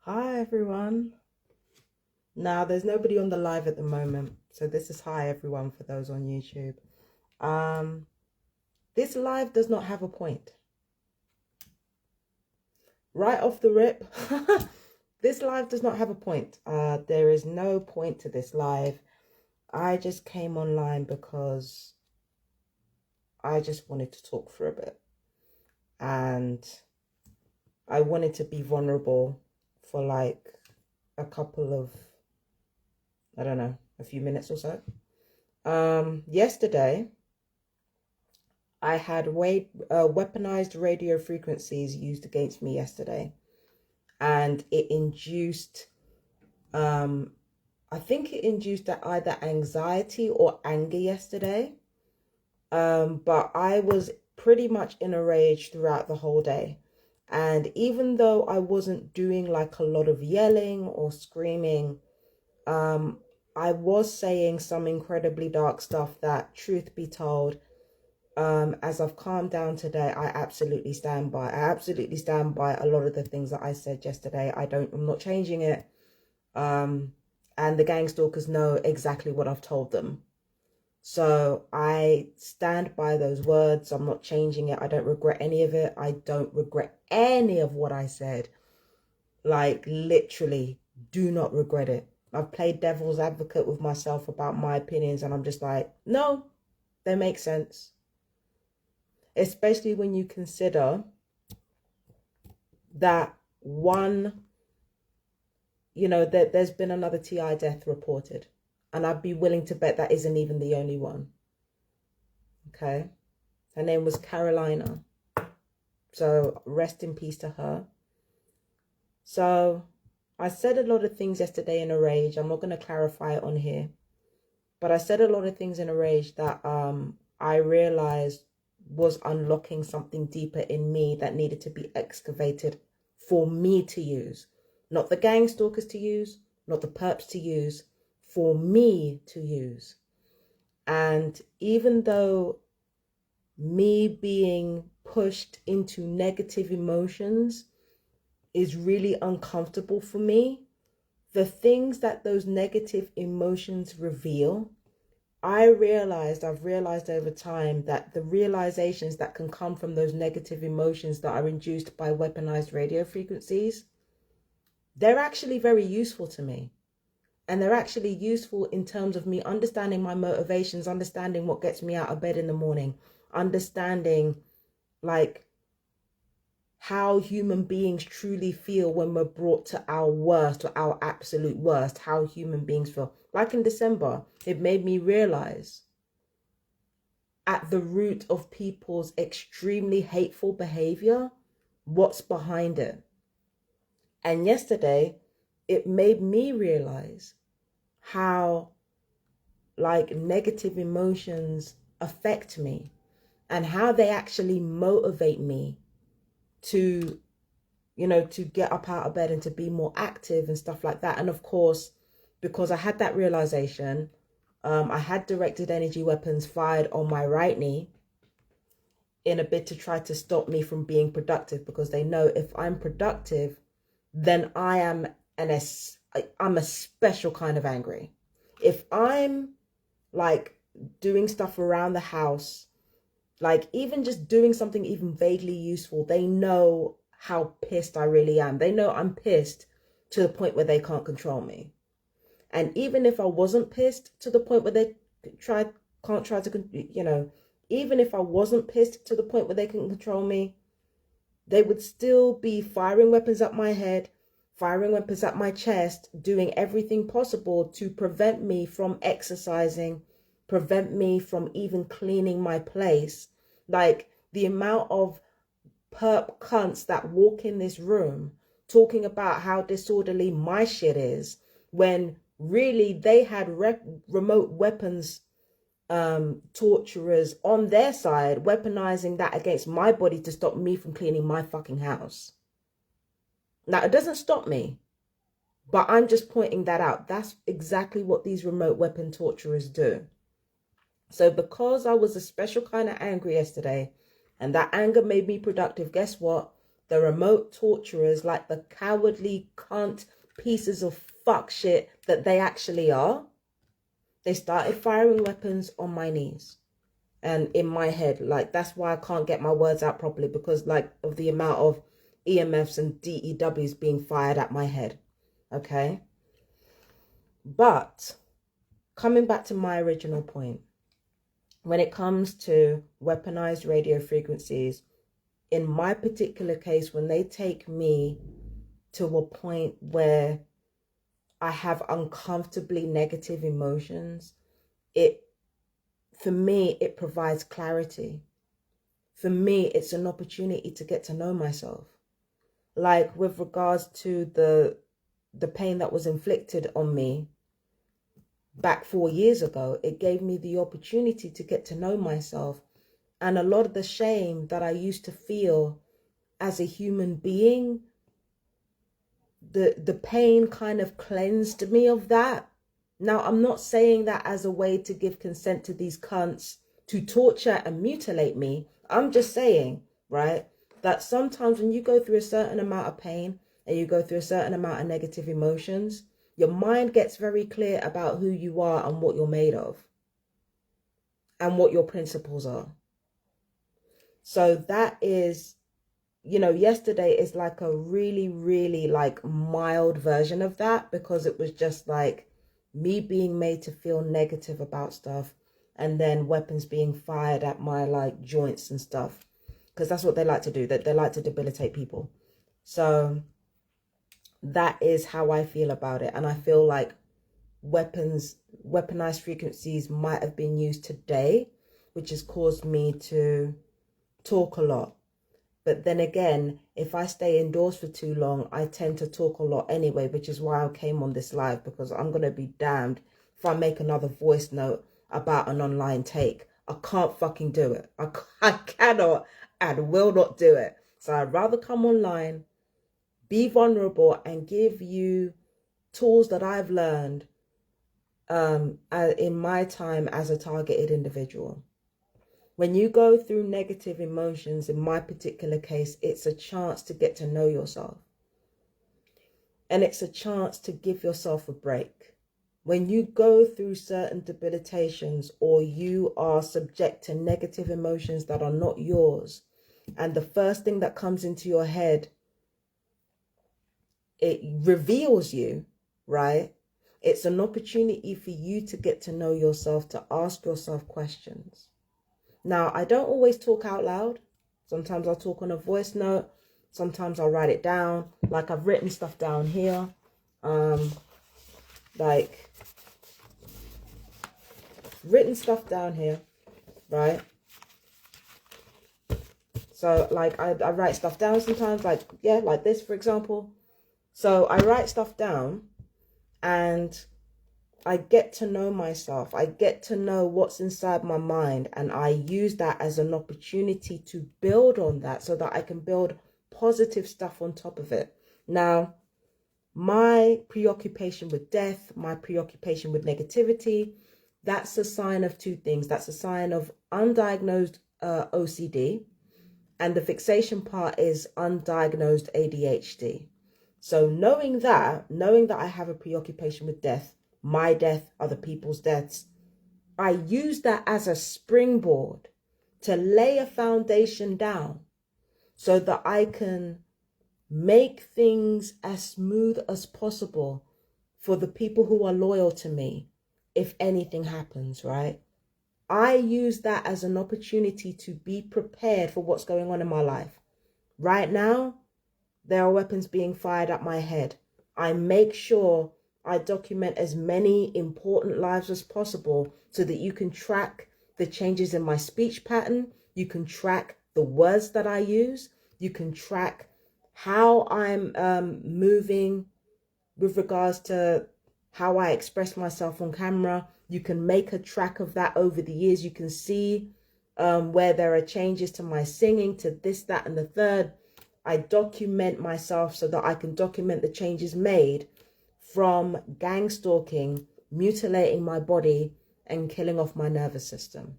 Hi everyone. Now there's nobody on the live at the moment, so this is hi everyone for those on YouTube. Um, this live does not have a point. Right off the rip, this live does not have a point. There is no point to this live. I just came online because I just wanted to talk for a bit, and I wanted to be vulnerable for like a couple of, I don't know, a few minutes or so. Yesterday, I had weaponized radio frequencies used against me yesterday, and it induced, um, I think it induced either anxiety or anger yesterday. But I was pretty much in a rage throughout the whole day. And even though I wasn't doing like a lot of yelling or screaming, um, I was saying some incredibly dark stuff that, truth be told, as I've calmed down today, I absolutely stand by. I absolutely stand by a lot of the things that I said yesterday. I'm not changing it. Um, and the gang stalkers know exactly what I've told them. So I stand by those words. I'm not changing it. I don't regret any of it. I don't regret any of what I said. Like, literally, do not regret it. I've played devil's advocate with myself about my opinions, and I'm just like, no, they make sense. Especially when you consider that that there's been another TI death reported. And I'd be willing to bet that isn't even the only one. Okay. Her name was Carolina. So rest in peace to her. So I said a lot of things yesterday in a rage. I'm not going to clarify it on here. But I said a lot of things in a rage that I realized was unlocking something deeper in me that needed to be excavated for me to use. Not the gang stalkers to use, not the perps to use, for me to use. And even though me being pushed into negative emotions is really uncomfortable for me, the things that those negative emotions reveal, I've realized over time that the realizations that can come from those negative emotions that are induced by weaponized radio frequencies, they're actually very useful to me. And they're actually useful in terms of me understanding my motivations, understanding what gets me out of bed in the morning, understanding like how human beings truly feel when we're brought to our worst or our absolute worst, how human beings feel. Like in December, it made me realize at the root of people's extremely hateful behavior, what's behind it. And yesterday, it made me realize how like negative emotions affect me and how they actually motivate me to to get up out of bed and to be more active and stuff like that. And of course, because I had that realization, I had directed energy weapons fired on my right knee in a bid to try to stop me from being productive, because they know if I'm productive, then I'm a special kind of angry. If I'm like doing stuff around the house, like even just doing something even vaguely useful, they know how pissed I really am. They know I'm pissed to the point where they can't control me. And even if I wasn't pissed to the point where they can't try to, even if I wasn't pissed to the point where they can control me, they would still be firing weapons at my head, firing weapons at my chest, doing everything possible to prevent me from exercising, prevent me from even cleaning my place. Like the amount of perp cunts that walk in this room talking about how disorderly my shit is, when really they had remote weapons torturers on their side, weaponizing that against my body to stop me from cleaning my fucking house. Now, it doesn't stop me, but I'm just pointing that out. That's exactly what these remote weapon torturers do. So because I was a special kind of angry yesterday, and that anger made me productive, guess what? the remote torturers, like the cowardly cunt pieces of fuck shit that they actually are, they started firing weapons on my knees and in my head. Like, that's why I can't get my words out properly, because like of the amount of EMFs and DEWs being fired at my head. Okay. But coming back to my original point, when it comes to weaponized radio frequencies, in my particular case, when they take me to a point where I have uncomfortably negative emotions, for me, it provides clarity. For me, it's an opportunity to get to know myself. Like with regards to the pain that was inflicted on me back 4 years ago, it gave me the opportunity to get to know myself. And a lot of the shame that I used to feel as a human being, the pain kind of cleansed me of that. Now, I'm not saying that as a way to give consent to these cunts to torture and mutilate me. I'm just saying, right, that sometimes when you go through a certain amount of pain and you go through a certain amount of negative emotions, your mind gets very clear about who you are and what you're made of and what your principles are. So that is, you know, yesterday is like a really, really like mild version of that, because it was just like me being made to feel negative about stuff, and then weapons being fired at my like joints and stuff, because that's what they like to do, that they like to debilitate people. So that is how I feel about it. And I feel like weaponized frequencies might have been used today, which has caused me to talk a lot. But then again, if I stay indoors for too long, I tend to talk a lot anyway, which is why I came on this live, because I'm going to be damned if I make another voice note about an online take. I can't fucking do it. I cannot and will not do it. So I'd rather come online, be vulnerable, and give you tools that I've learned in my time as a targeted individual. When you go through negative emotions, in my particular case, it's a chance to get to know yourself. And it's a chance to give yourself a break. When you go through certain debilitations, or you are subject to negative emotions that are not yours, and the first thing that comes into your head, it reveals you, right? It's an opportunity for you to get to know yourself, to ask yourself questions. Now, I don't always talk out loud. Sometimes I'll talk on a voice note. Sometimes I'll write it down. Like, I've written stuff down here. Like, written stuff down here, right? So, like, I write stuff down sometimes, like, yeah, like this, for example. So I write stuff down, and I get to know myself. I get to know what's inside my mind, and I use that as an opportunity to build on that, so that I can build positive stuff on top of it. Now, my preoccupation with death, my preoccupation with negativity, that's a sign of two things. That's a sign of undiagnosed OCD, and the fixation part is undiagnosed ADHD. So knowing that I have a preoccupation with death, my death, other people's deaths, I use that as a springboard to lay a foundation down so that I can make things as smooth as possible for the people who are loyal to me if anything happens, right? I use that as an opportunity to be prepared for what's going on in my life. Right now, there are weapons being fired at my head. I make sure I document as many important lives as possible so that you can track the changes in my speech pattern. You can track the words that I use. You can track how I'm moving with regards to how I express myself on camera. You can make a track of that over the years. You can see where there are changes to my singing, to this, that, and the third. I document myself so that I can document the changes made from gang stalking, mutilating my body, and killing off my nervous system.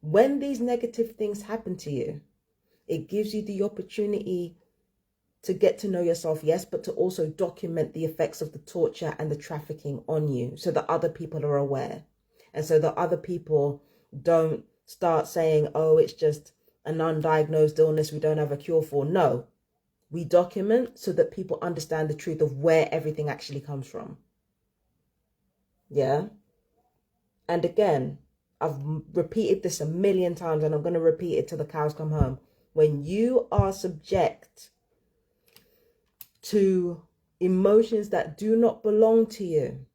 When these negative things happen to you, It gives you the opportunity to get to know yourself, yes, but to also document the effects of the torture and the trafficking on you so that other people are aware. And so that other people don't start saying, oh, it's just an undiagnosed illness we don't have a cure for. No, we document so that people understand the truth of where everything actually comes from. Yeah. And again, I've repeated this a million times and I'm going to repeat it till the cows come home. When you are subject to emotions that do not belong to you,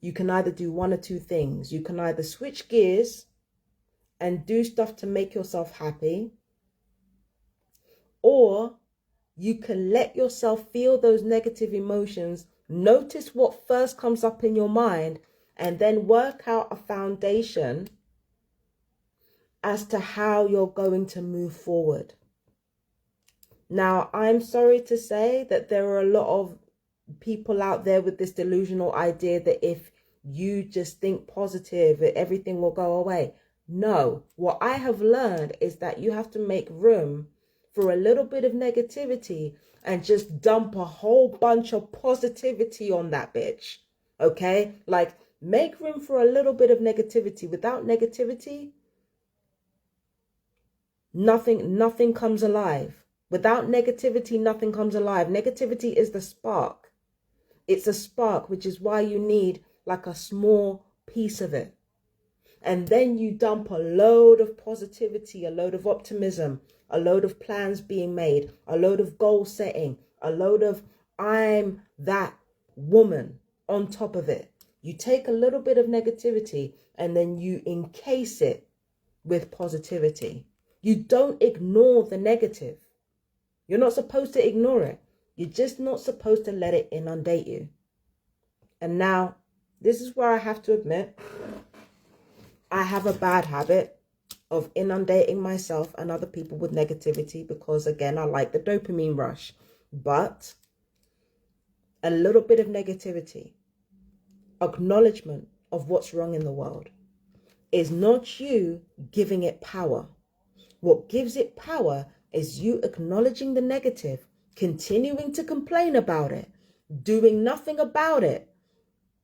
you can either do one or two things. You can either switch gears and do stuff to make yourself happy, or you can let yourself feel those negative emotions, notice what first comes up in your mind, and then work out a foundation as to how you're going to move forward. Now, I'm sorry to say that there are a lot of people out there with this delusional idea that if you just think positive, everything will go away. No, what I have learned is that you have to make room for a little bit of negativity and just dump a whole bunch of positivity on that bitch. Okay? Like, make room for a little bit of negativity. Without negativity, nothing comes alive. Without negativity, nothing comes alive. Negativity is the spark. It's a spark, which is why you need like a small piece of it. And then you dump a load of positivity, a load of optimism, a load of plans being made, a load of goal setting, a load of I'm that woman on top of it. You take a little bit of negativity and then you encase it with positivity. You don't ignore the negative. You're not supposed to ignore it. You're just not supposed to let it inundate you. And now, this is where I have to admit, I have a bad habit of inundating myself and other people with negativity because, again, I like the dopamine rush. But a little bit of negativity, acknowledgement of what's wrong in the world, is not you giving it power. What gives it power is you acknowledging the negative, continuing to complain about it, doing nothing about it,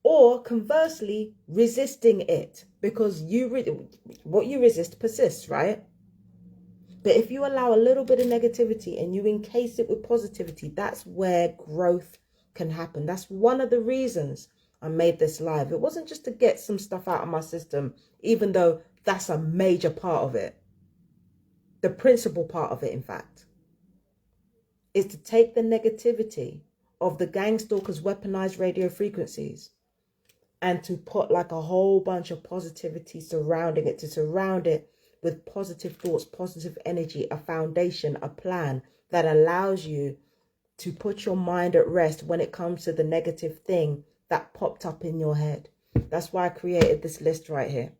or conversely, resisting it, because what you resist persists, right? But if you allow a little bit of negativity and you encase it with positivity, that's where growth can happen. That's one of the reasons I made this live. It wasn't just to get some stuff out of my system, even though that's a major part of it. The principal part of it, in fact, is to take the negativity of the gang stalkers' weaponized radio frequencies and to put like a whole bunch of positivity surrounding it, to surround it with positive thoughts, positive energy, a foundation, a plan that allows you to put your mind at rest when it comes to the negative thing that popped up in your head. That's why I created this list right here.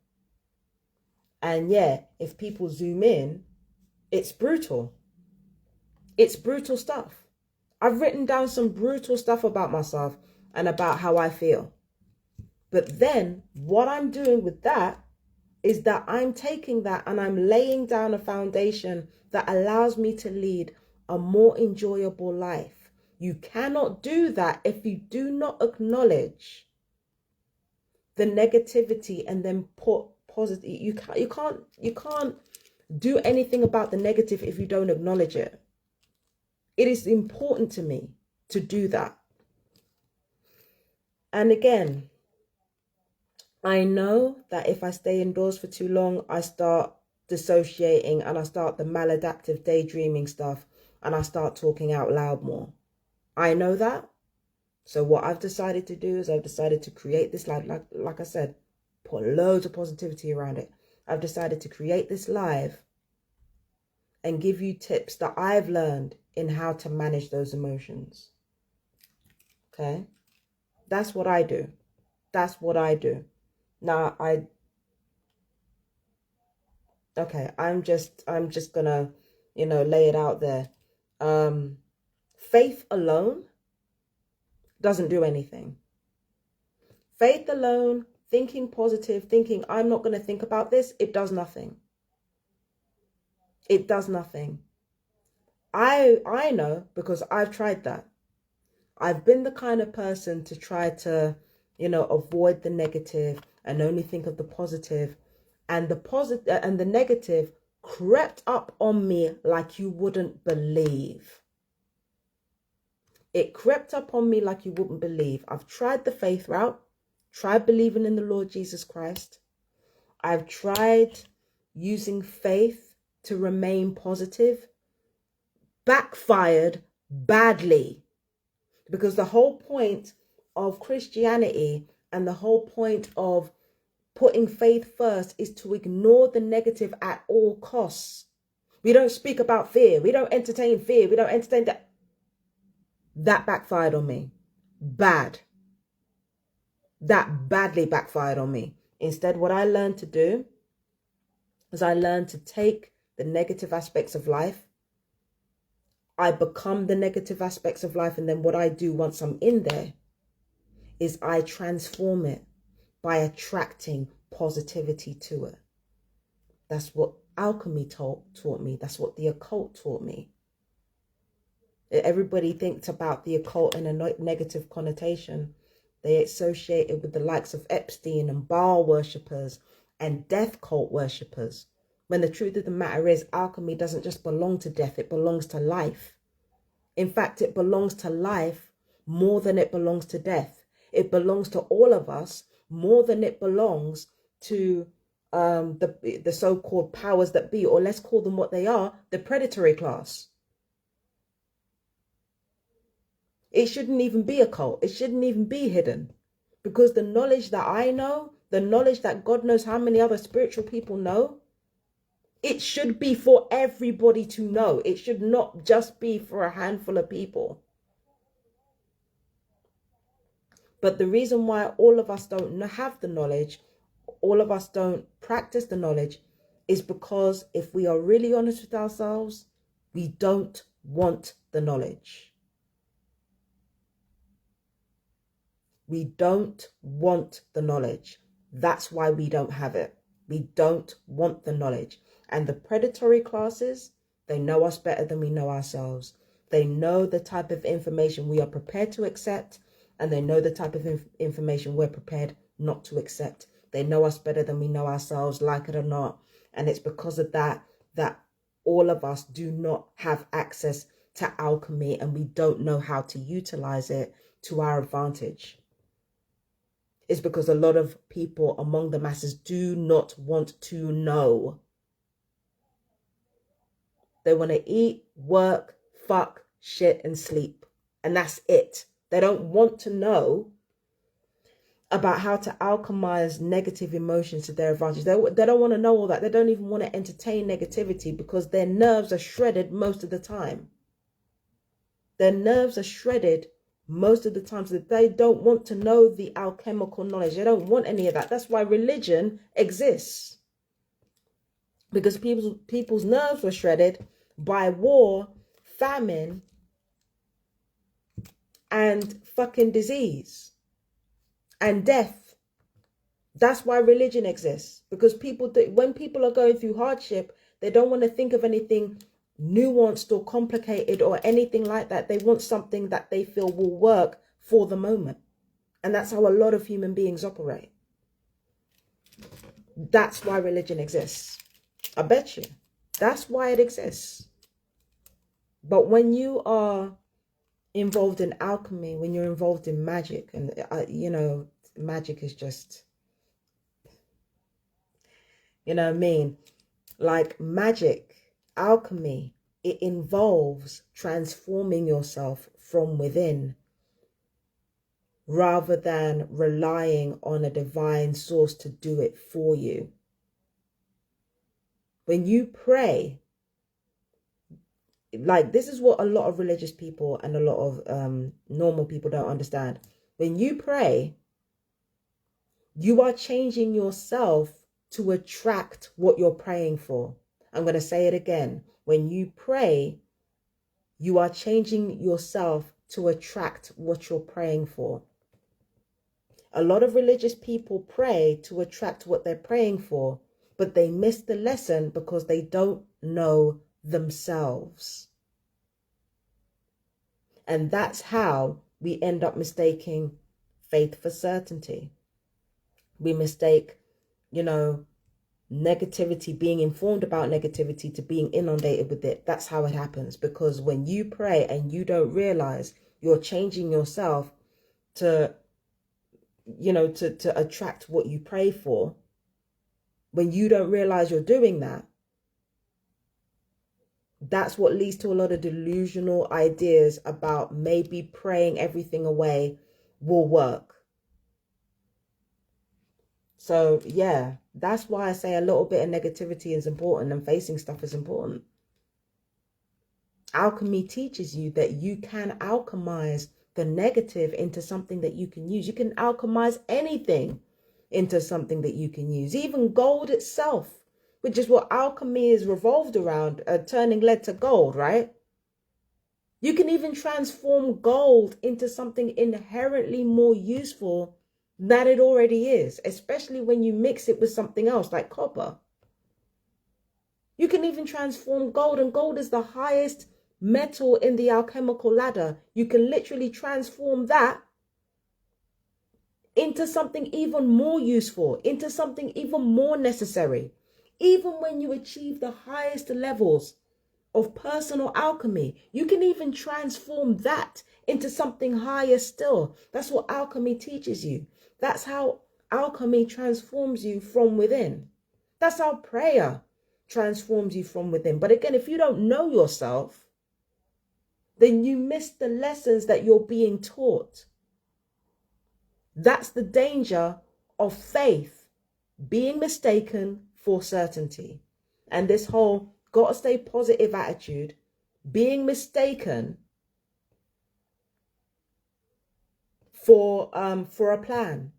And yeah, if people zoom in, it's brutal. It's brutal stuff. I've written down some brutal stuff about myself and about how I feel. But then what I'm doing with that is that I'm taking that and I'm laying down a foundation that allows me to lead a more enjoyable life. You cannot do that if you do not acknowledge the negativity and then put positive. You can't do anything about the negative if you don't acknowledge it. It is important to me to do that. And again, I know that if I stay indoors for too long, I start dissociating and I start the maladaptive daydreaming stuff and I start talking out loud more. I know that. So what I've decided to do is I've decided to create this live, like I said, put loads of positivity around it. I've decided to create this live and give you tips that I've learned in how to manage those emotions. Okay? That's what I do. That's what I do. Now, I'm just gonna, lay it out there. Faith alone doesn't do anything. Faith alone, thinking positive, thinking I'm not going to think about this, it does nothing. It does nothing. I know because I've tried that. I've been the kind of person to try to, avoid the negative and only think of the positive. And the positive and the negative crept up on me like you wouldn't believe. It crept up on me like you wouldn't believe. I've tried the faith route, tried believing in the Lord Jesus Christ. I've tried using faith to remain positive. Backfired badly. Because the whole point of Christianity and the whole point of putting faith first is to ignore the negative at all costs. We don't speak about fear. We don't entertain fear. We don't entertain that. That backfired on me. Bad. That badly backfired on me. Instead, what I learned to do is I learned to take the negative aspects of life. I become the negative aspects of life. And then what I do once I'm in there is I transform it by attracting positivity to it. That's what alchemy taught me. That's what the occult taught me. Everybody thinks about the occult in a negative connotation. They associate it with the likes of Epstein and Baal worshippers and death cult worshippers. When the truth of the matter is, alchemy doesn't just belong to death, it belongs to life. In fact, it belongs to life more than it belongs to death. It belongs to all of us more than it belongs to the so-called powers that be, or let's call them what they are, the predatory class. It shouldn't even be a cult. It shouldn't even be hidden. Because the knowledge that I know, the knowledge that God knows how many other spiritual people know, it should be for everybody to know. It should not just be for a handful of people. But the reason why all of us don't have the knowledge, all of us don't practice the knowledge, is because if we are really honest with ourselves, we don't want the knowledge. We don't want the knowledge. That's why we don't have it. We don't want the knowledge. And the predatory classes, they know us better than we know ourselves. They know the type of information we are prepared to accept, and they know the type of information we're prepared not to accept. They know us better than we know ourselves, like it or not. And it's because of that all of us do not have access to alchemy, and we don't know how to utilize it to our advantage. It's because a lot of people among the masses do not want to know. They want to eat, work, fuck, shit, and sleep. And that's it. They don't want to know about how to alchemize negative emotions to their advantage. They don't want to know all that. They don't even want to entertain negativity because their nerves are shredded most of the time. Their nerves are shredded most of the time, so that they don't want to know the alchemical knowledge. They don't want any of that. That's why religion exists. Because people's nerves were shredded by war, famine, and fucking disease and death. That's why religion exists. Because when people are going through hardship, they don't want to think of anything nuanced or complicated or anything like that. They want something that they feel will work for the moment. And that's how a lot of human beings operate. That's why religion exists. I bet you. That's why it exists. But when you are involved in alchemy, when you're involved in magic, and magic is just, you know what I mean? Like magic, alchemy, it involves transforming yourself from within rather than relying on a divine source to do it for you. When you pray, like this is what a lot of religious people and a lot of normal people don't understand. When you pray, you are changing yourself to attract what you're praying for. I'm going to say it again. When you pray, you are changing yourself to attract what you're praying for. A lot of religious people pray to attract what they're praying for, but they miss the lesson because they don't know themselves. And that's how we end up mistaking faith for certainty. We mistake, negativity, being informed about negativity, to being inundated with it. That's how it happens. Because when you pray and you don't realize you're changing yourself to attract what you pray for, when you don't realize you're doing that, that's what leads to a lot of delusional ideas about maybe praying everything away will work. So yeah, that's why I say a little bit of negativity is important and facing stuff is important. Alchemy teaches you that you can alchemize the negative into something that you can use. You can alchemize anything into something that you can use, even gold itself, which is what alchemy is revolved around, turning lead to gold, right? You can even transform gold into something inherently more useful than it already is, especially when you mix it with something else like copper. You can even transform gold, and gold is the highest metal in the alchemical ladder. You can literally transform that into something even more useful, into something even more necessary. Even when you achieve the highest levels of personal alchemy, you can even transform that into something higher still. That's what alchemy teaches you. That's how alchemy transforms you from within. That's how prayer transforms you from within. But again, if you don't know yourself, then you miss the lessons that you're being taught. That's the danger of faith being mistaken for certainty. And this whole gotta stay positive attitude being mistaken for a plan.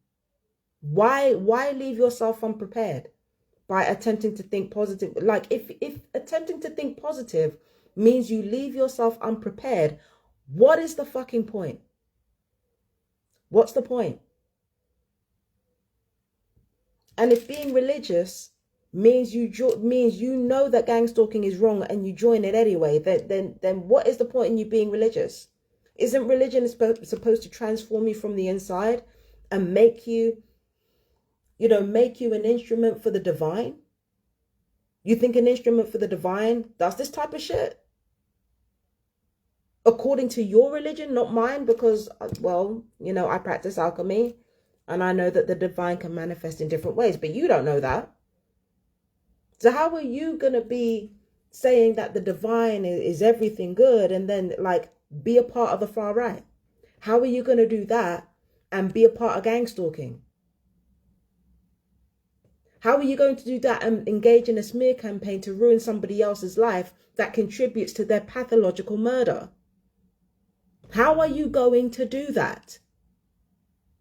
Why leave yourself unprepared by attempting to think positive? Like if attempting to think positive means you leave yourself unprepared, what is the fucking point? What's the point? And if being religious means you know that gang stalking is wrong and you join it anyway, then what is the point in you being religious? Isn't religion supposed to transform you from the inside and make you an instrument for the divine? You think an instrument for the divine does this type of shit? According to your religion, not mine, because, I practice alchemy and I know that the divine can manifest in different ways, but you don't know that. So how are you going to be saying that the divine is everything good and then be a part of the far right? How are you going to do that and be a part of gang stalking? How are you going to do that and engage in a smear campaign to ruin somebody else's life that contributes to their pathological murder? How are you going to do that?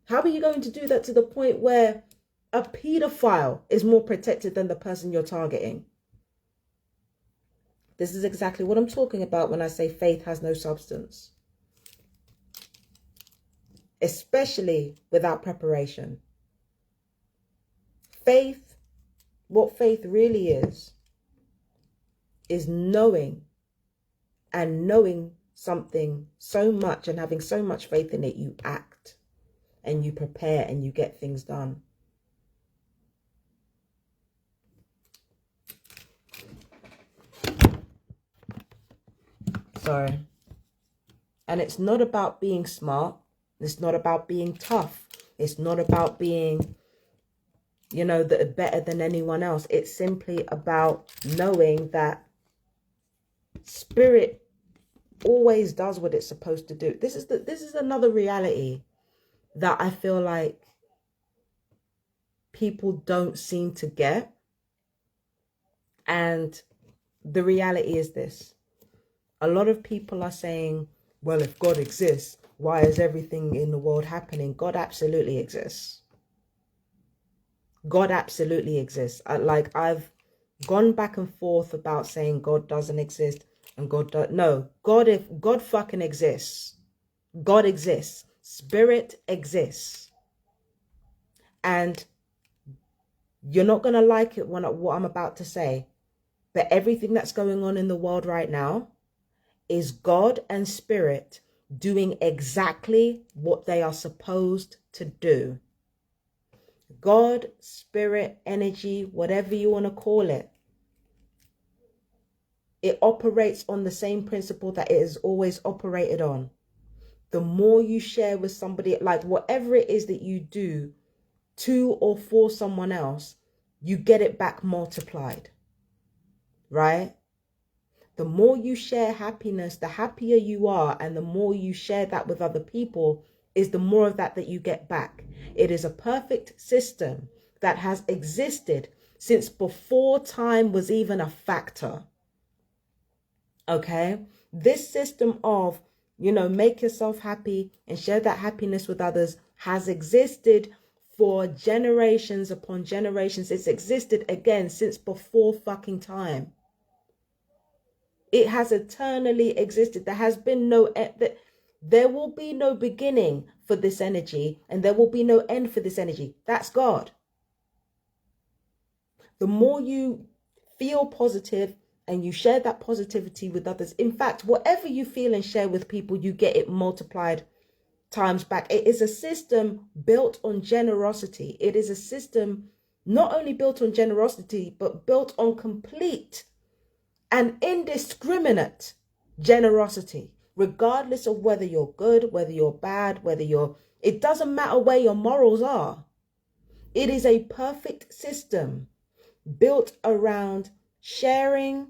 How are you going to do that to the point where a pedophile is more protected than the person you're targeting? This is exactly what I'm talking about when I say faith has no substance. Especially without preparation. Faith, what faith really is knowing something so much and having so much faith in it, you act and you prepare and you get things done. Sorry. And it's not about being smart. It's not about being tough. It's not about being, better than anyone else. It's simply about knowing that spirit always does what it's supposed to do. This is another reality that I feel like people don't seem to get. And the reality is this. A lot of people are saying, well, if God exists, why is everything in the world happening? God absolutely exists. God absolutely exists. I've gone back and forth about saying God doesn't exist and no, God fucking exists. God exists. Spirit exists. And You're not going to like it what I'm about to say, but everything that's going on in the world right now is God and spirit doing exactly what they are supposed to do. God, spirit, energy, whatever you want to call it, it operates on the same principle that it has always operated on. The more you share with somebody, like whatever it is that you do to or for someone else, you get it back multiplied, right? The more you share happiness, the happier you are, and the more you share that with other people is the more of that you get back. It is a perfect system that has existed since before time was even a factor. Okay? This system of, make yourself happy and share that happiness with others has existed for generations upon generations. It's existed again since before fucking time. It has eternally existed. There has been there will be no beginning for this energy, and there will be no end for this energy. That's God. The more you feel positive and you share that positivity with others, in fact, whatever you feel and share with people, you get it multiplied times back. It is a system built on generosity. It is a system not only built on generosity, but built on complete and indiscriminate generosity, regardless of whether you're good, whether you're bad, it doesn't matter where your morals are. It is a perfect system built around sharing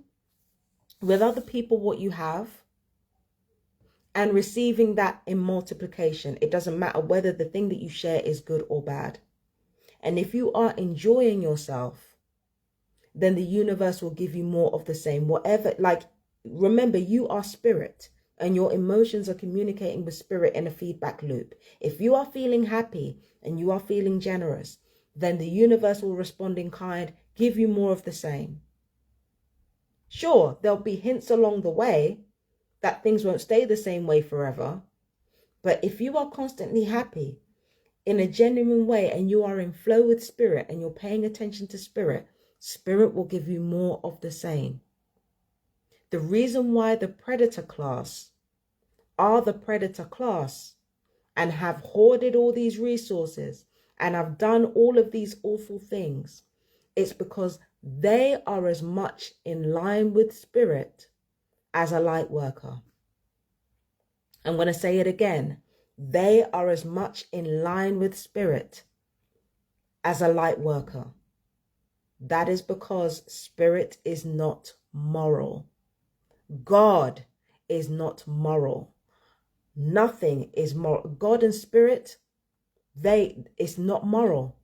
with other people what you have and receiving that in multiplication. It doesn't matter whether the thing that you share is good or bad. And if you are enjoying yourself, then the universe will give you more of the same. Remember, you are spirit and your emotions are communicating with spirit in a feedback loop. If you are feeling happy and you are feeling generous, then the universe will respond in kind, give you more of the same. Sure, there'll be hints along the way that things won't stay the same way forever. But if you are constantly happy in a genuine way and you are in flow with spirit and you're paying attention to spirit, spirit will give you more of the same. The reason why the predator class are the predator class and have hoarded all these resources and have done all of these awful things, it's because they are as much in line with spirit as a light worker. I'm going to say it again. They are as much in line with spirit as a light worker. That is because spirit is not moral. God is not moral. Nothing is moral. God and spirit, it's not moral.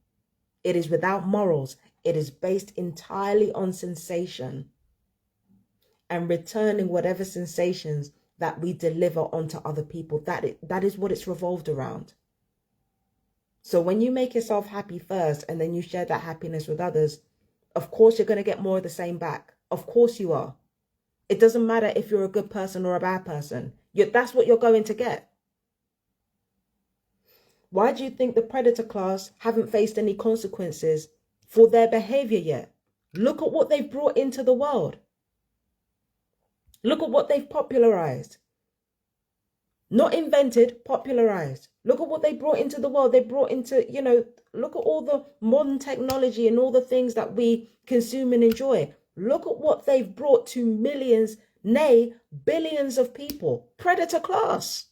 It is without morals. It is based entirely on sensation and returning whatever sensations that we deliver onto other people. That is what it's revolved around. So when you make yourself happy first and then you share that happiness with others, of course you're going to get more of the same back. Of course you are. It doesn't matter if you're a good person or a bad person. That's what you're going to get. Why do you think the predator class haven't faced any consequences for their behavior yet? Look at what they've brought into the world. Look at what they've popularized. Not invented, popularized. Look at what they brought into the world. They brought into, look at all the modern technology and all the things that we consume and enjoy. Look at what they've brought to millions, nay, billions of people. Predator class.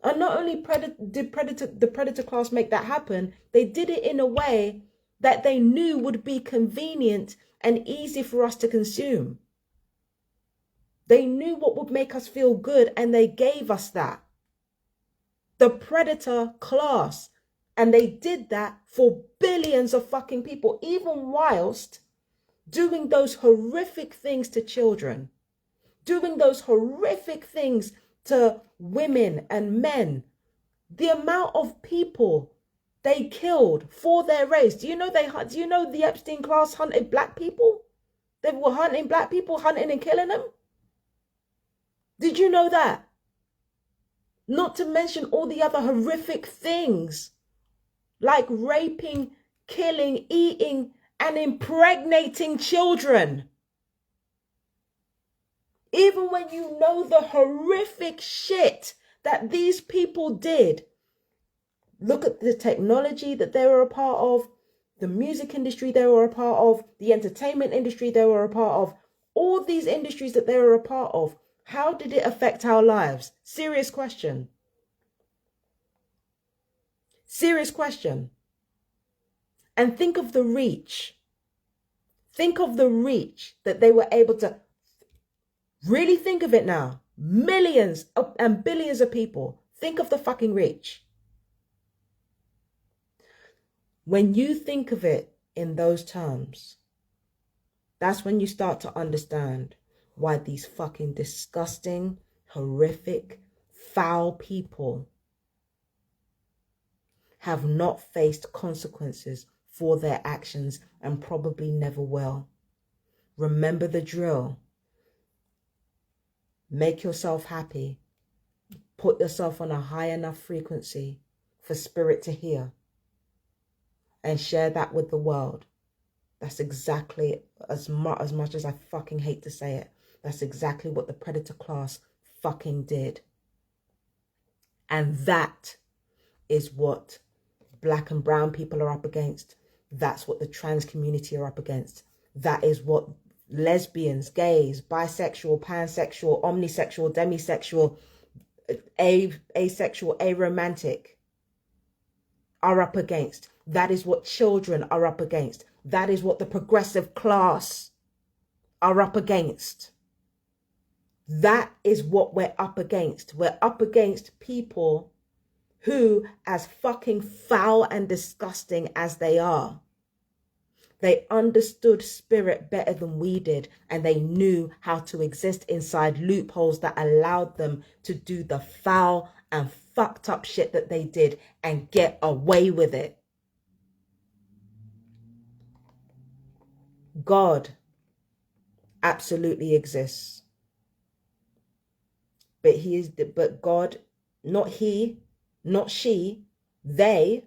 And not only did the predator class make that happen, they did it in a way that they knew would be convenient and easy for us to consume. They knew what would make us feel good, and they gave us that. The predator class. And they did that for billions of fucking people, even whilst doing those horrific things to children, doing those horrific things to women and men. The amount of people they killed for their race. Do you know the Epstein class hunted black people? They were hunting black people, hunting and killing them. Did you know that? Not to mention all the other horrific things like raping, killing, eating, and impregnating children. Even when you know the horrific shit that these people did. Look at the technology that they were a part of, the music industry they were a part of, the entertainment industry they were a part of, all these industries that they were a part of. How did it affect our lives? Serious question. Serious question. And think of the reach. Think of the reach that they were able to really think of it now. Millions and billions of people. Think of the fucking reach. When you think of it in those terms, that's when you start to understand why these fucking disgusting, horrific, foul people have not faced consequences for their actions and probably never will. Remember the drill. Make yourself happy. Put yourself on a high enough frequency for spirit to hear. And share that with the world. That's exactly, as much as I fucking hate to say it, that's exactly what the predator class fucking did. And that is what black and brown people are up against. That's what the trans community are up against. That is what lesbians, gays, bisexual, pansexual, omnisexual, demisexual, asexual, aromantic are up against. That is what children are up against. That is what the progressive class are up against. That is what we're up against. We're up against people who, as fucking foul and disgusting as they are, they understood spirit better than we did, and they knew how to exist inside loopholes that allowed them to do the foul and fucked up shit that they did and get away with it. God absolutely exists. But God, not he, not she, they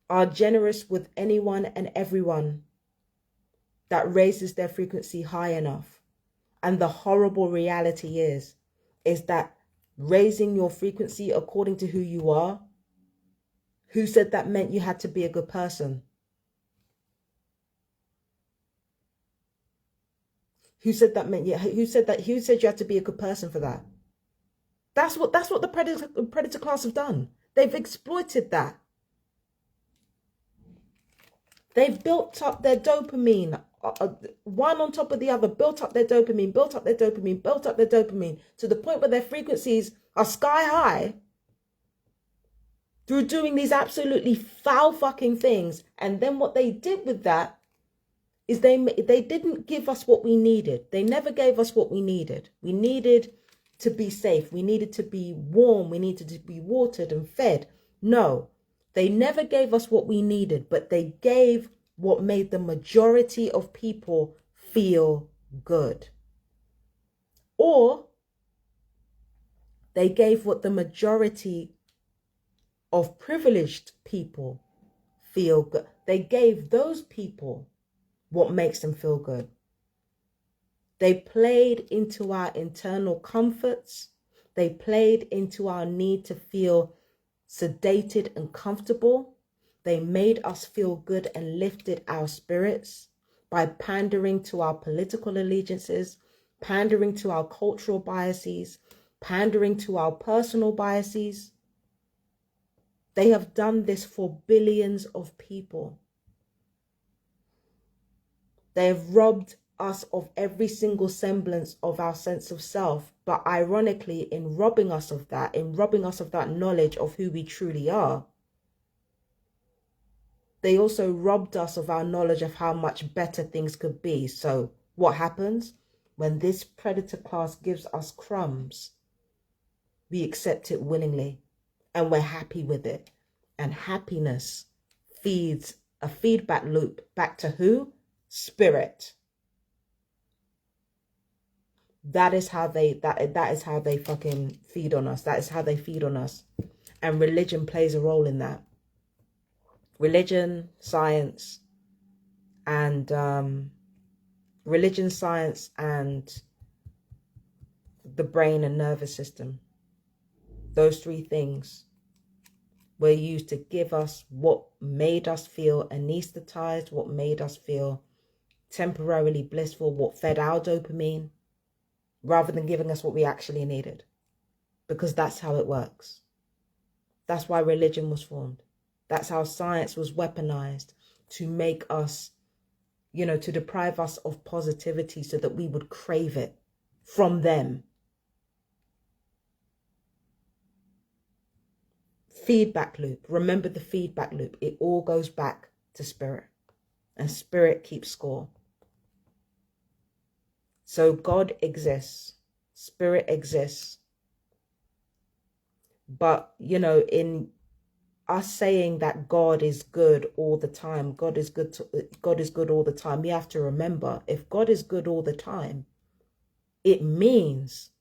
are generous with anyone and everyone that raises their frequency high enough. And the horrible reality is that raising your frequency according to who you are, who said that meant you had to be a good person? Who said that meant, who said you had to be a good person for that? That's what the predator class have done. They've exploited that. They've built up their dopamine, one on top of the other, built up their dopamine, built up their dopamine, built up their dopamine, to the point where their frequencies are sky high through doing these absolutely foul fucking things. And then what they did with that is they didn't give us what we needed. They never gave us what we needed. We needed to be safe. We needed to be warm. We needed to be watered and fed. No, they never gave us what we needed, but they gave what made the majority of people feel good. Or they gave what the majority of privileged people feel good. They gave those people what makes them feel good. They played into our internal comforts. They played into our need to feel sedated and comfortable. They made us feel good and lifted our spirits by pandering to our political allegiances, pandering to our cultural biases, pandering to our personal biases. They have done this for billions of people. They have robbed us of every single semblance of our sense of self. But ironically, in robbing us of that knowledge of who we truly are, they also robbed us of our knowledge of how much better things could be. So what happens? When this predator class gives us crumbs, we accept it willingly and we're happy with it. And happiness feeds a feedback loop back to who? Spirit. That is how they fucking feed on us. That is how they feed on us. And religion plays a role in that. religion, science, and the brain and nervous system. Those three things were used to give us what made us feel anesthetized, what made us feel temporarily blissful, what fed our dopamine, rather than giving us what we actually needed. Because that's how it works. That's why religion was formed. That's how science was weaponized to make us, to deprive us of positivity so that we would crave it from them. Feedback loop. Remember the feedback loop. It all goes back to spirit, and spirit keeps score. So God exists, spirit exists. But, in us saying that God is good all the time, God is good all the time, we have to remember, if God is good all the time, it means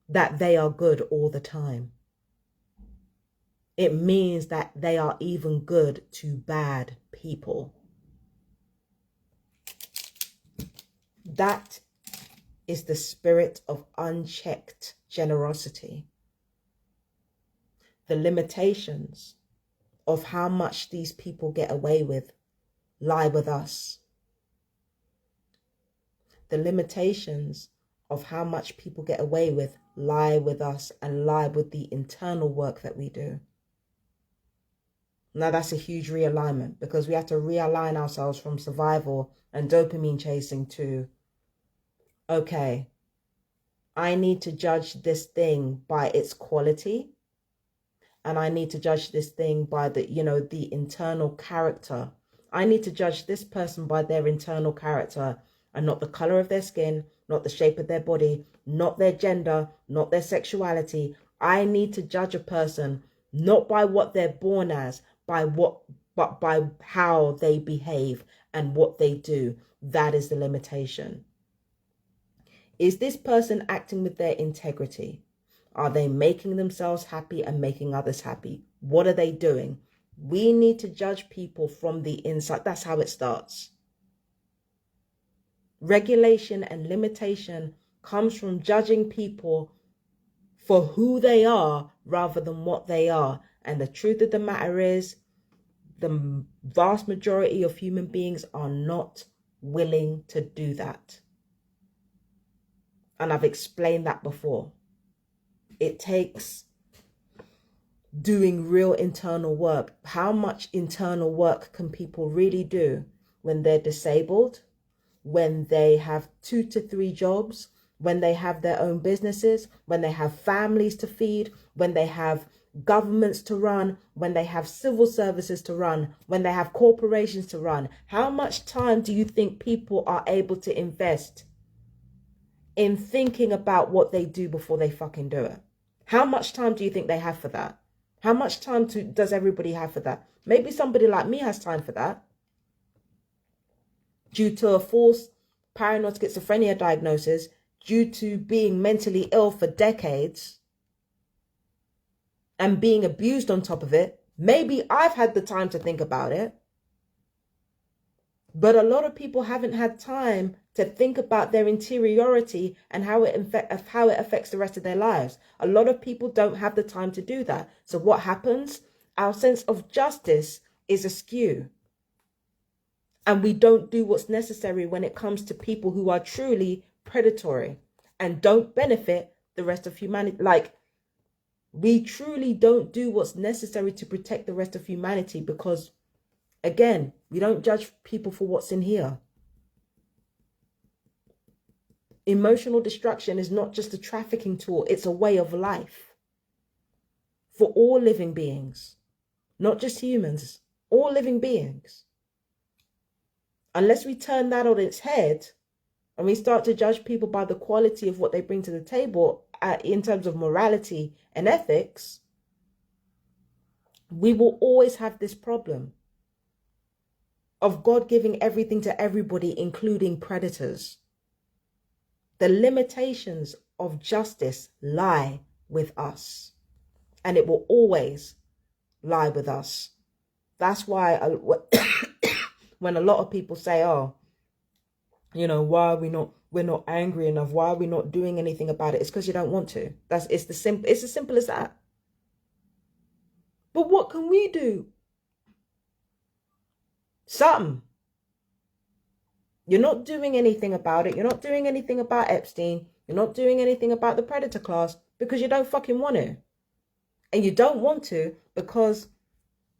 that they are good all the time. It means that they are even good to bad people. That is the spirit of unchecked generosity. The limitations of how much these people get away with lie with us. The limitations of how much people get away with lie with us and lie with the internal work that we do. Now that's a huge realignment, because we have to realign ourselves from survival and dopamine chasing to, okay, I need to judge this thing by its quality. And I need to judge this thing by the internal character. I need to judge this person by their internal character and not the color of their skin, not the shape of their body, not their gender, not their sexuality. I need to judge a person not by what they're born as, but by how they behave and what they do. That is the limitation. Is this person acting with their integrity? Are they making themselves happy and making others happy? What are they doing? We need to judge people from the inside. That's how it starts. Regulation and limitation comes from judging people for who they are rather than what they are. And the truth of the matter is, the vast majority of human beings are not willing to do that. And I've explained that before. It takes doing real internal work. How much internal work can people really do when they're disabled, when they have 2 to 3 jobs, when they have their own businesses, when they have families to feed, when they have governments to run, when they have civil services to run, when they have corporations to run? How much time do you think people are able to invest in thinking about what they do before they fucking do it? How much time do you think they have for that? How much time does everybody have for that? Maybe somebody like me has time for that, due to a false paranoid schizophrenia diagnosis, due to being mentally ill for decades and being abused on top of it. Maybe I've had the time to think about it. But a lot of people haven't had time to think about their interiority and how it affects the rest of their lives. A lot of people don't have the time to do that. So what happens? Our sense of justice is askew. And we don't do what's necessary when it comes to people who are truly predatory and don't benefit the rest of humanity. Like, we truly don't do what's necessary to protect the rest of humanity because, again, we don't judge people for what's in here. Emotional destruction is not just a trafficking tool, it's a way of life for all living beings, not just humans, all living beings. Unless we turn that on its head and we start to judge people by the quality of what they bring to the table in terms of morality and ethics, we will always have this problem of God giving everything to everybody, including predators. The limitations of justice lie with us, and it will always lie with us. That's why when a lot of people say, oh, you know, why are we're not angry enough? Why are we not doing anything about it? It's because you don't want to. It's as simple as that. But what can we do? Something. You're not doing anything about it. You're not doing anything about Epstein. You're not doing anything about the predator class because you don't fucking want to. And you don't want to because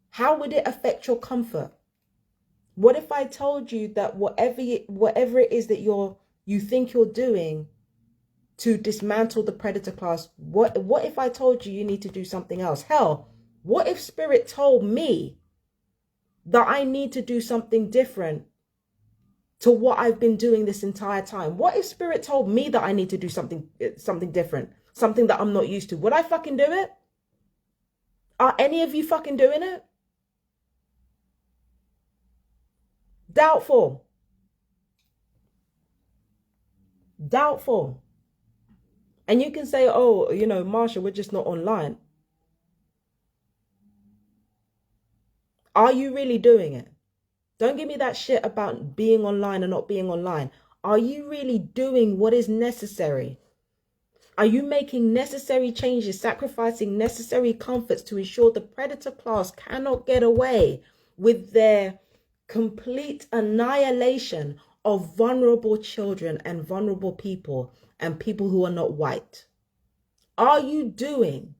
how would it affect your comfort? What if I told you that whatever it is that you think you're doing to dismantle the predator class, what if I told you need to do something else? Hell, what if Spirit told me that I need to do something different to what I've been doing this entire time? What if Spirit told me that I need to do something different, something that I'm not used to? Would I fucking do it? Are any of you fucking doing it? Doubtful. Doubtful. And you can say, oh, you know, Marsha, we're just not online. Are you really doing it? Don't give me that shit about being online and not being online. Are you really doing what is necessary? Are you making necessary changes, sacrificing necessary comforts to ensure the predator class cannot get away with their complete annihilation of vulnerable children and vulnerable people and people who are not white? Are you doing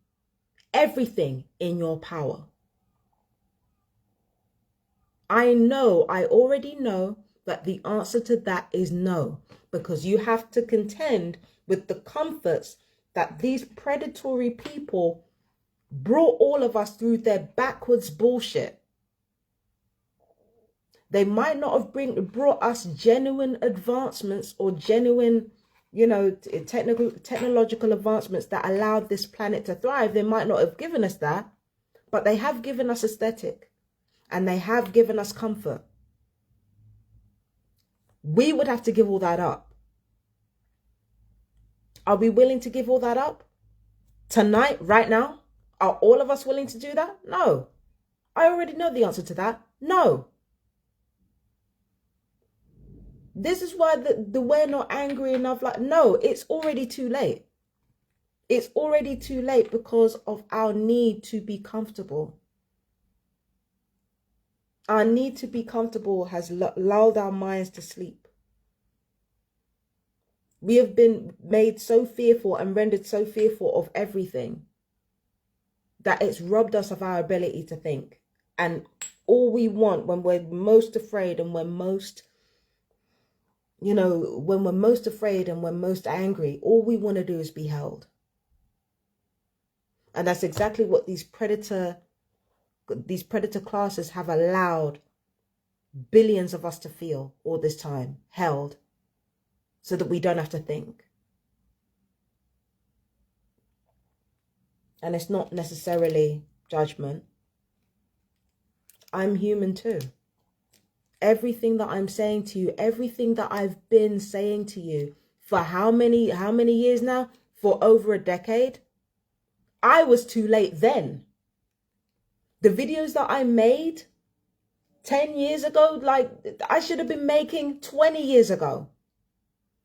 everything in your power? I already know that the answer to that is no, because you have to contend with the comforts that these predatory people brought all of us through their backwards bullshit. They might not have brought us genuine advancements or genuine, you know, technological advancements that allowed this planet to thrive. They might not have given us that, but they have given us aesthetic. And they have given us comfort. We would have to give all that up. Are we willing to give all that up? Tonight, right now? Are all of us willing to do that? No. I already know the answer to that. No. This is why the we're not angry enough. Like, no, it's already too late. It's already too late because of our need to be comfortable. Our need to be comfortable has lulled our minds to sleep. We have been made so fearful and rendered so fearful of everything that it's robbed us of our ability to think. And all we want when we're most afraid and we're most, you know, when we're most afraid and we're most angry, all we want to do is be held. And that's exactly what these predator classes have allowed billions of us to feel all this time, held, so that we don't have to think. And it's not necessarily judgment. I'm human too. Everything that I'm saying to you, everything that I've been saying to you for how many years now? For over a decade. I was too late then. The videos that I made 10 years ago, like I should have been making 20 years ago.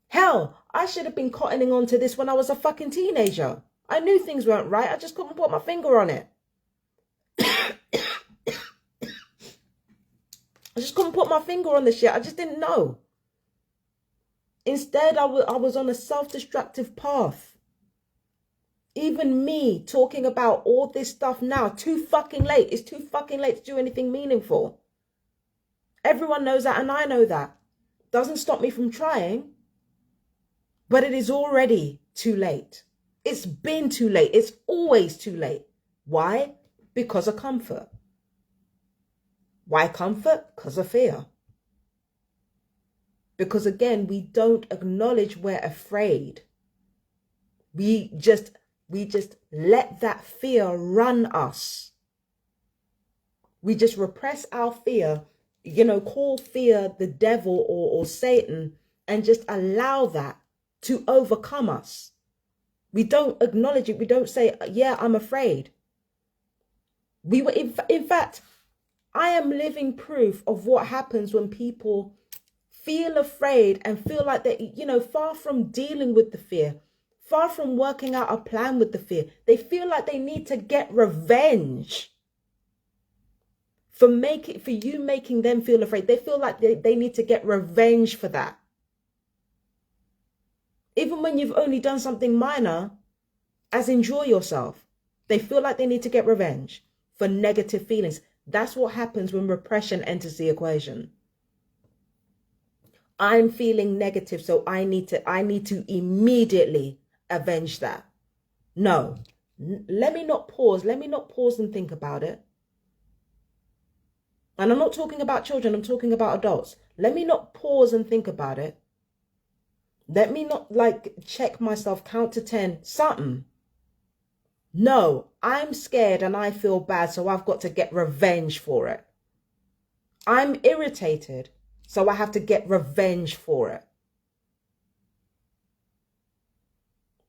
Hell, I should have been cottoning on to this when I was a fucking teenager. I knew things weren't right. I just couldn't put my finger on it. I just couldn't put my finger on the shit. I just didn't know. Instead, I was on a self-destructive path. Even me talking about all this stuff now, too fucking late. It's too fucking late to do anything meaningful. Everyone knows that and I know that. Doesn't stop me from trying. But it is already too late. It's been too late. It's always too late. Why? Because of comfort. Why comfort? Because of fear. Because again, we don't acknowledge we're afraid. We just let that fear run us. We just repress our fear, you know, call fear the devil or Satan, and just allow that to overcome us. We don't acknowledge it. We don't say, yeah, I'm afraid. We were, in fact, I am living proof of what happens when people feel afraid and feel like they, far from dealing with the fear, far from working out a plan with the fear, they feel like they need to get revenge for you making them feel afraid. They feel like they need to get revenge for that. Even when you've only done something minor, as enjoy yourself, they feel like they need to get revenge for negative feelings. That's what happens when repression enters the equation. I'm feeling negative, so I need to immediately avenge that. No, let me not pause. Let me not pause and think about it. And I'm not talking about children, I'm talking about adults. Let me not pause and think about it. Let me not check myself, count to 10, something. No, I'm scared and I feel bad, so I've got to get revenge for it. I'm irritated, so I have to get revenge for it.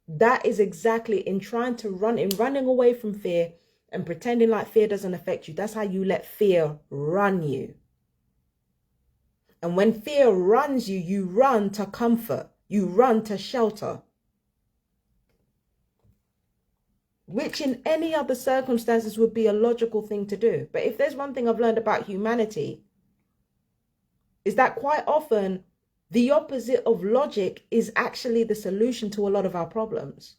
That is exactly in running away from fear and pretending like fear doesn't affect you. That's how you let fear run you. And when fear runs you, you run to comfort. You run to shelter. Which in any other circumstances would be a logical thing to do. But if there's one thing I've learned about humanity, is that quite often the opposite of logic is actually the solution to a lot of our problems.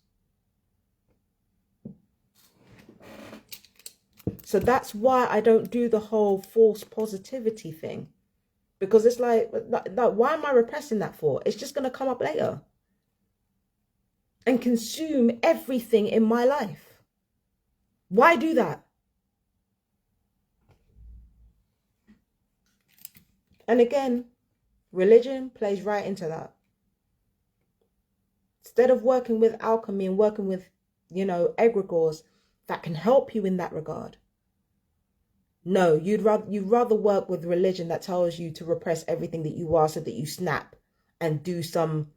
So that's why I don't do the whole false positivity thing. Because it's like, why am I repressing that for? It's just going to come up later and consume everything in my life. Why do that? And again, religion plays right into that. Instead of working with alchemy and working with, egregores that can help you in that regard. No, you'd rather work with religion that tells you to repress everything that you are so that you snap and do some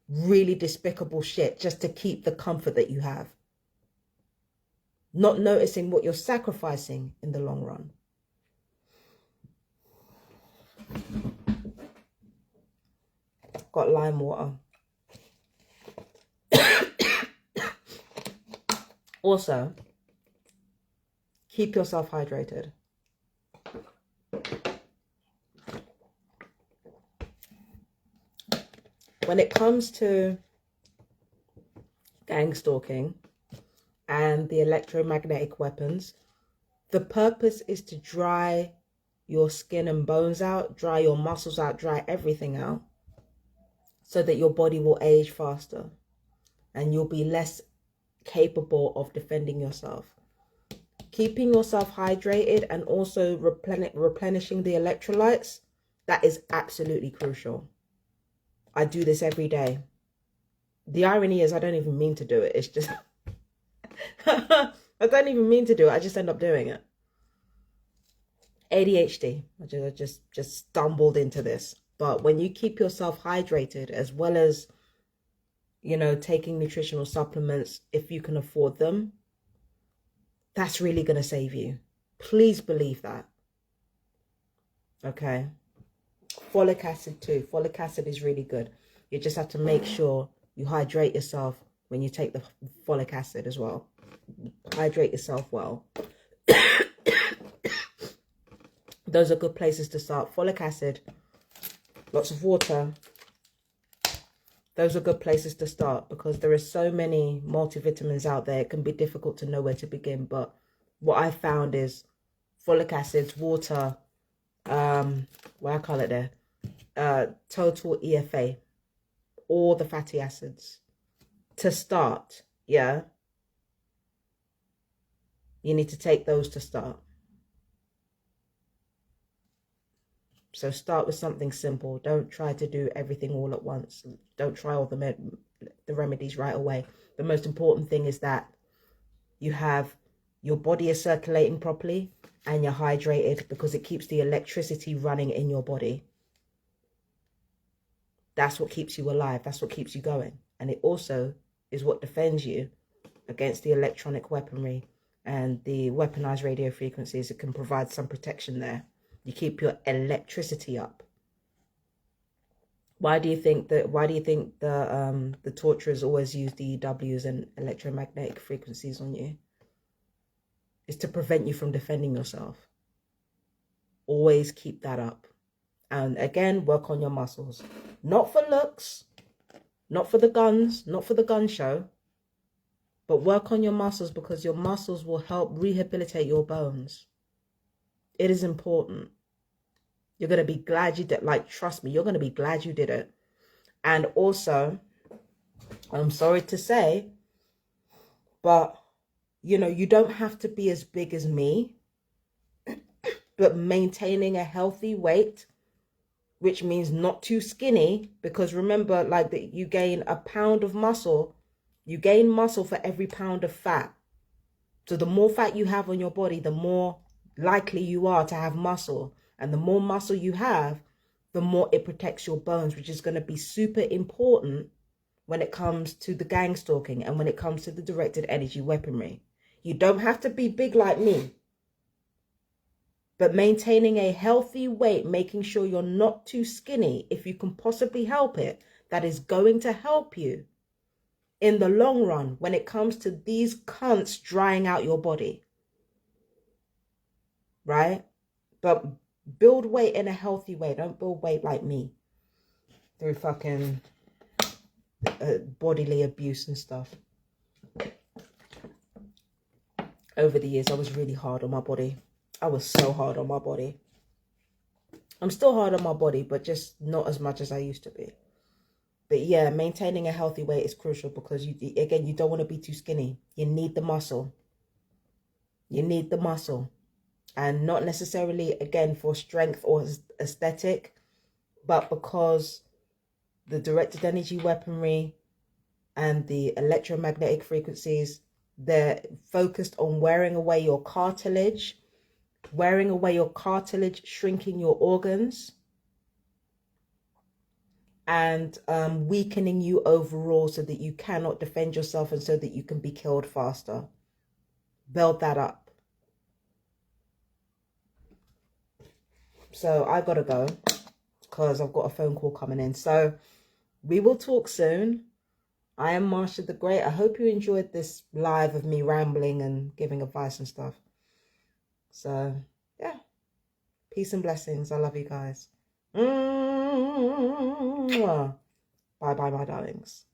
really despicable shit just to keep the comfort that you have. Not noticing what you're sacrificing in the long run. Got lime water. Also, keep yourself hydrated. When it comes to gang stalking and the electromagnetic weapons, the purpose is to dry your skin and bones out, dry your muscles out, dry everything out, so that your body will age faster and you'll be less capable of defending yourself. Keeping yourself hydrated and also replenishing the electrolytes, that is absolutely crucial. I do this every day. The irony is I don't even mean to do it. It's just, I don't even mean to do it. I just end up doing it. ADHD. I just stumbled into this. But when you keep yourself hydrated, as well as, taking nutritional supplements, if you can afford them, that's really going to save you. Please believe that. Okay. Folic acid too. Folic acid is really good. You just have to make sure you hydrate yourself when you take the folic acid as well. Hydrate yourself well. Those are good places to start. Folic acid, lots of water. Those are good places to start because there are so many multivitamins out there. It can be difficult to know where to begin. But what I found is folic acids, water, what I call it there, total EFA, all the fatty acids. To start, yeah, you need to take those to start. So start with something simple. Don't try to do everything all at once. Don't try all the remedies right away. The most important thing is that you have your body is circulating properly and you're hydrated, because it keeps the electricity running in your body. That's what keeps you alive. That's what keeps you going. And it also is what defends you against the electronic weaponry and the weaponized radio frequencies, it can provide some protection there. You keep your electricity up. Why do you think the torturers always use the EWs and electromagnetic frequencies on you? It's to prevent you from defending yourself. Always keep that up. And again, work on your muscles. Not for looks, not for the guns, not for the gun show, but work on your muscles, because your muscles will help rehabilitate your bones. It is important. You're going to be glad you did, like, trust me, you're going to be glad you did it. And also, I'm sorry to say, but, you know, you don't have to be as big as me, but maintaining a healthy weight, which means not too skinny, because remember, like, that you gain a pound of muscle, you gain muscle for every pound of fat. So the more fat you have on your body, the more likely you are to have muscle. And the more muscle you have, the more it protects your bones, which is going to be super important when it comes to the gang stalking and when it comes to the directed energy weaponry. You don't have to be big like me, but maintaining a healthy weight, making sure you're not too skinny, if you can possibly help it, that is going to help you in the long run when it comes to these cunts drying out your body. Right? But build weight in a healthy way. Don't build weight like me through fucking bodily abuse and stuff. Over the years, I was really hard on my body. I was so hard on my body. I'm still hard on my body, but just not as much as I used to be. But yeah, maintaining a healthy weight is crucial, because you don't want to be too skinny. You need the muscle. You need the muscle. And not necessarily, again, for strength or aesthetic, but because the directed energy weaponry and the electromagnetic frequencies, they're focused on wearing away your cartilage, shrinking your organs, and weakening you overall so that you cannot defend yourself and so that you can be killed faster. Build that up. So I gotta go because I've got a phone call coming in. So we will talk soon. I am Marsha the Great. I hope you enjoyed this live of me rambling and giving advice and stuff. So yeah, peace and blessings. I love you guys. Bye bye, my darlings.